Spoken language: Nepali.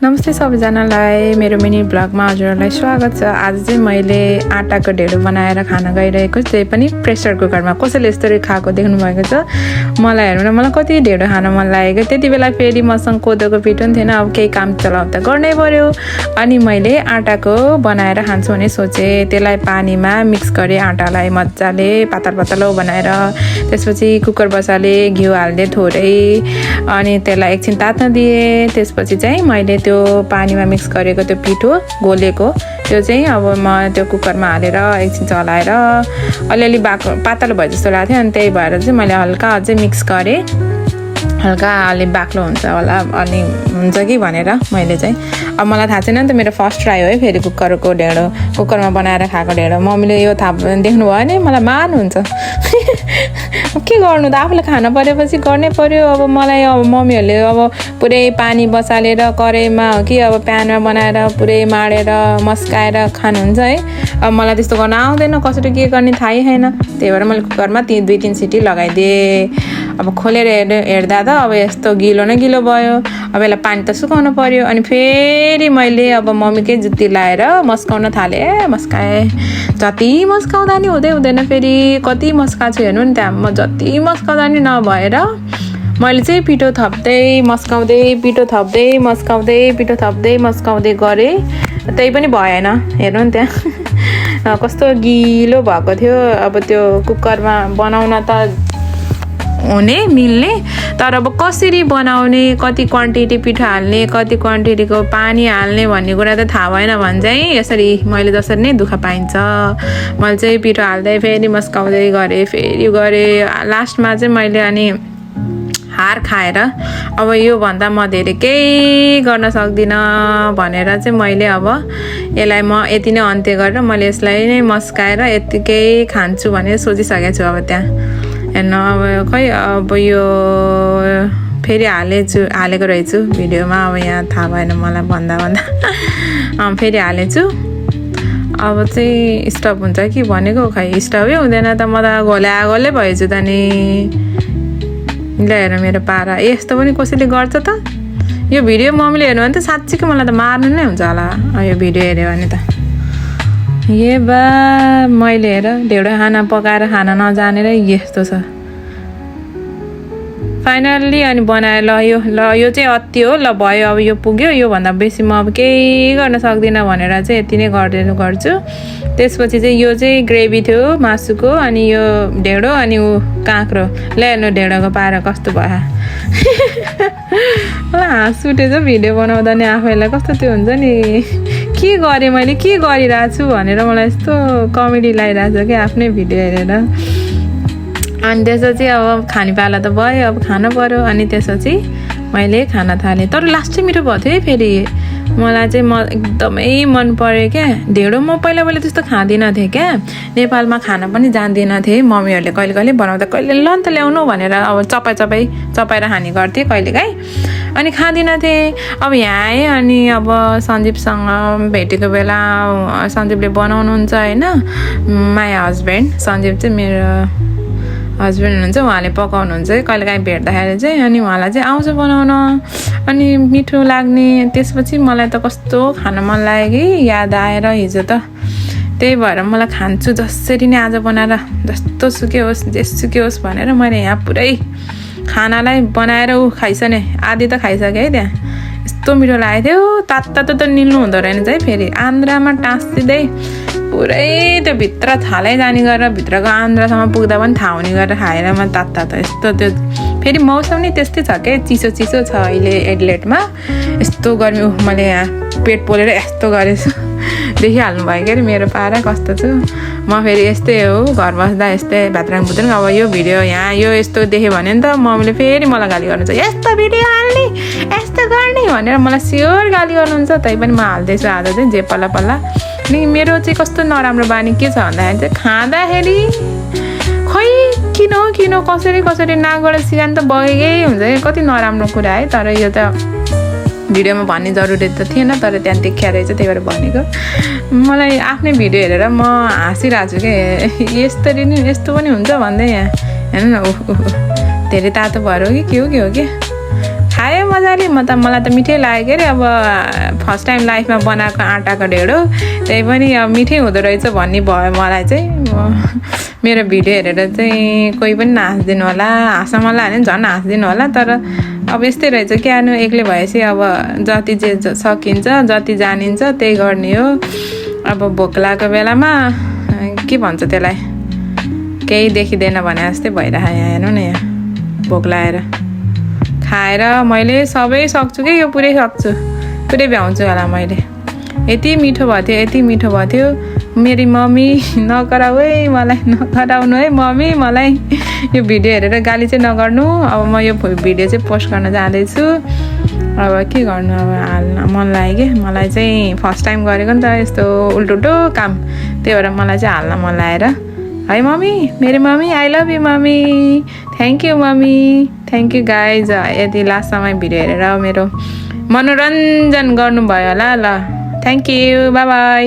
नमस्ते सबैजनालाई मेरो मिनी ब्लगमा हजुरहरूलाई स्वागत छ। आज चाहिँ मैले आटाको ढेँडो बनाएर खान गइरहेको छु, त्यही पनि प्रेसर कुकरमा। कसैले यस्तरी खाएको देख्नु भएको छ? मलाई हेर्नु न, मलाई कति ढेँडो खान मन लागेको। त्यति बेला फेरि मसँग कोदोको पिठो पनि थिएन, अब केही काम चलाउँदा गर्नै पर्यो। अनि मैले आटाको बनाएर खान्छु भने सोचेँ। त्यसलाई पानीमा मिक्स गरेँ, आटालाई मजाले पातल पातलो बनाएर। त्यसपछि कुकर बसालेँ, घिउ हाल्दै थोरै, अनि त्यसलाई एकछिन तात्न दिएँ। त्यसपछि चाहिँ मैले त्यो पानीमा मिक्स गरेको त्यो पिठो घोलेको त्यो चाहिँ अब म त्यो कुकरमा हालेर एकछिन चलाएर अलिअलि पातलो भए जस्तो लाग्थ्यो। अनि त्यही भएर चाहिँ मैले हल्का अझै मिक्स गरेँ। हल्का अलि बाक्लो हुन्छ होला, अनि हुन्छ कि भनेर मैले चाहिँ, अब मलाई थाहा छैन नि त, मेरो फर्स्ट ट्राई हो है फेरि कुकरको ढेँडो, कुकरमा बनाएर खाएको ढेँडो। मम्मीले यो थाहा देख्नुभयो भने मलाई मार्नुहुन्छ। के गर्नु त, आफूले खान परेपछि गर्नै पर्यो। अब मलाई अब मम्मीहरूले अब पुरै पानी बसालेर कराईमा हो कि अब प्यानमा बनाएर पुरै माडेर मस्काएर खानुहुन्छ है। अब मलाई त्यस्तो गर्न आउँदैन, कसरी के गर्ने थाहै छैन। त्यही भएर मैले कुकरमा 2-3 सिटी लगाइदिएँ। अब खोलेर हेर्दा त अब यस्तो गिलो न गिलो भयो। अब यसलाई पानी त सुकाउनु पर्यो। अनि फेरि मैले अब मम्मीकै जुत्ती लाएर मस्काउन थालेँ। मस्काएँ, जति मस्काउँदा नि हुँदैन। फेरि कति मस्काएको छु हेर्नु नि, त्यहाँ म जति मस्काउँदा नि नभएर मैले चाहिँ पिठो थप्दै मस्काउँदै गरेँ, त्यही पनि भएन। हेर्नु नि त्यहाँ कस्तो गिलो भएको थियो। अब त्यो कुकरमा बनाउन त हुने मिल्ने, तर अब कसरी बनाउने, कति क्वान्टिटी पिठो हाल्ने, कति क्वान्टिटीको पानी हाल्ने भन्ने कुरा त थाहा भएन भने चाहिँ यसरी मैले जसरी नै दुःख पाइन्छ। मैले चाहिँ पिठो हाल्दै फेरि मस्काउँदै गरेँ। लास्टमा चाहिँ मैले अनि हार खाएर अब योभन्दा म धेरै केही गर्न सक्दिनँ भनेर चाहिँ मैले अब यसलाई म यति नै अन्त्य गरेर मैले यसलाई नै मस्काएर यतिकै खान्छु भनेर सोचिसकेको छु। अब त्यहाँ हेर्नु, अब खै अब यो फेरि हालेको रहेछु भिडियोमा। अब यहाँ थाहा भएन मलाई भन्दा फेरि हालेछु। अब चाहिँ स्टप हुन्छ कि भनेको, खै स्टपै हुँदैन त, म त घोले भएछु त नि। ल हेर मेरो पारा, यस्तो पनि कसैले गर्छ त। यो भिडियो मम्मीले हेर्नु भने त साँच्चीकै मलाई त मार्नु नै हुन्छ होला यो भिडियो हेऱ्यो भने त। ए बा, मैले हेर ढेँडो खाना पकाएर खान नजानेर यस्तो छ फाइनल्ली। अनि बनाएर यो चाहिँ अति हो, ल भयो, अब यो पुग्यो, योभन्दा बेसी म अब केही गर्न सक्दिनँ भनेर चाहिँ यति नै गर्छु। त्यसपछि चाहिँ यो चाहिँ ग्रेभी थियो मासुको, अनि यो ढेँडो, अनि काँक्रो। ल हेर्नु ढेँडोको पारा कस्तो भयो। मलाई हाँस उठेछ भिडियो बनाउँदा नि, आफैलाई कस्तो त्यो हुन्छ नि, के गरेँ मैले, के गरिरहेको छु भनेर मलाई यस्तो कमेडी लागिरहेको छ कि आफ्नै भिडियो हेरेर। अनि त्यसपछि अब खाने पाला त भयो, अब खानु पर्यो। अनि त्यसपछि मैले खान थालेँ, तर लास्ट चाहिँ मिठो भएको थियो है। फेरि मलाई चाहिँ एकदमै मन पऱ्यो क्या ढेँडो। म पहिला त्यस्तो खाँदिनँ थिएँ क्या, नेपालमा खान पनि जान्दिनँ थिएँ। मम्मीहरूले कहिले बनाउँदा कहिले ल त ल्याउनु भनेर अब चपाएर खाने गर्थेँ कहिलेकाहीँ, अनि खाँदिनँ थिएँ। अब यहाँ आएँ, अनि अब सञ्जीवसँग भेटेको बेला सञ्जीवले बनाउनुहुन्छ होइन, माई हस्बेन्ड सञ्जीव चाहिँ मेरो हस्बेन्ड हुनुहुन्छ, उहाँले पकाउनुहुन्छ कहिलेकाहीँ भेट्दाखेरि चाहिँ। अनि उहाँलाई चाहिँ आउँछ बनाउन, अनि मिठो लाग्ने। त्यसपछि मलाई त कस्तो खान मन लाग्यो कि याद आएर हिजो त, त्यही भएर मलाई खान्छु जसरी नै आज बनाएर, जस्तो सुकै होस् जेसुकै होस् भनेर मैले यहाँ पुरै खानालाई बनाएर खाइसकेँ। आधी त खाइसकेँ है त्यहाँ, यस्तो मिठो लागेको थियो। तातो त निल्नु हुँदो रहेछ है। फेरि आन्द्रामा टाँसिँदै पुरै त्यो भित्र थालै जाने गरेर भित्रको आन्द्रासम्म पुग्दा पनि थाहा हुने गरेर खाएर म तातो यस्तो। त्यो फेरि मौसम नि त्यस्तै छ क्या, चिसो छ अहिले एडलेटमा, यस्तो गर्मी। मैले यहाँ पेट पोलेर यस्तो गरेछु, देखिहाल्नु भयो क्या मेरो पारा कस्तो छु म। फेरि यस्तै हो, घर बस्दा यस्तै भात्राङ। अब यो भिडियो यहाँ यो यस्तो देख्यो भने नि त मम्मीले फेरि मलाई गाली गर्नुहुन्छ, यस्तो भिडियो हाल्ने, यस्तो गर्ने भनेर मलाई स्योर गाली गर्नुहुन्छ। तै पनि म हाल्दैछु आज चाहिँ जे पल्ला। अनि मेरो चाहिँ कस्तो नराम्रो बानी के छ भन्दाखेरि चाहिँ खाँदाखेरि खै किन कसरी नाकबाट सिकान त बगेकै हुन्छ कि, कति नराम्रो कुरा है। तर यो त भिडियोमा भन्ने जरुरी त थिएन, तर त्यहाँ देखिया रहेछ, त्यही भएर भनेको। मलाई आफ्नै भिडियो हेरेर म हाँसिरहेको छु क्या, यस्तो पनि हुन्छ भन्दै। यहाँ हेर्नु न, धेरै तातो भएर हो कि के हो कि खाएँ मजाले मलाई त मिठै लाग्यो के अरे अब फर्स्ट टाइम लाइफमा बनाएको आँटाको ढेँडो त्यही पनि अब मिठै हुँदो रहेछ भन्ने भयो मलाई चाहिँ मेरो भिडियो हेरेर चाहिँ कोही पनि नाच्दिनु होला हाँस मलाई भने झन् हाँस्दिनु होला तर अब यस्तै रहेछ क्यानो एक्लै भएपछि अब जति जे सकिन्छ जति जानिन्छ त्यही गर्ने हो अब भोक लागेको बेलामा के भन्छ त्यसलाई केही देखिँदैन भने जस्तै भइरहेको यहाँ हेर्नु न यहाँ भोक लागेर खाएर मैले सबै सक्छु कि यो पुरै सक्छु पुरै भ्याउँछु होला मैले यति मिठो भएको थियो मेरी मम्मी नकराऊ है मलाई नकराउनु है मम्मी मलाई यो भिडियो हेरेर गाली चाहिँ नगर्नु अब म यो भिडियो चाहिँ पोस्ट गर्न जाँदैछु अब के गर्नु अब हाल्न मन लाग्यो कि मलाई चाहिँ फर्स्ट टाइम गरेको नि त यस्तो उल्टो काम त्यही भएर मलाई चाहिँ हाल्न मन लागेर है मम्मी मेरो mummy I love you mummy thank you mummy thank you guys यति लास्टसम्म भिडियो हेरेर मेरो मनोरञ्जन गर्नुभयो होला ल थ्याङ्क यू बाई बाई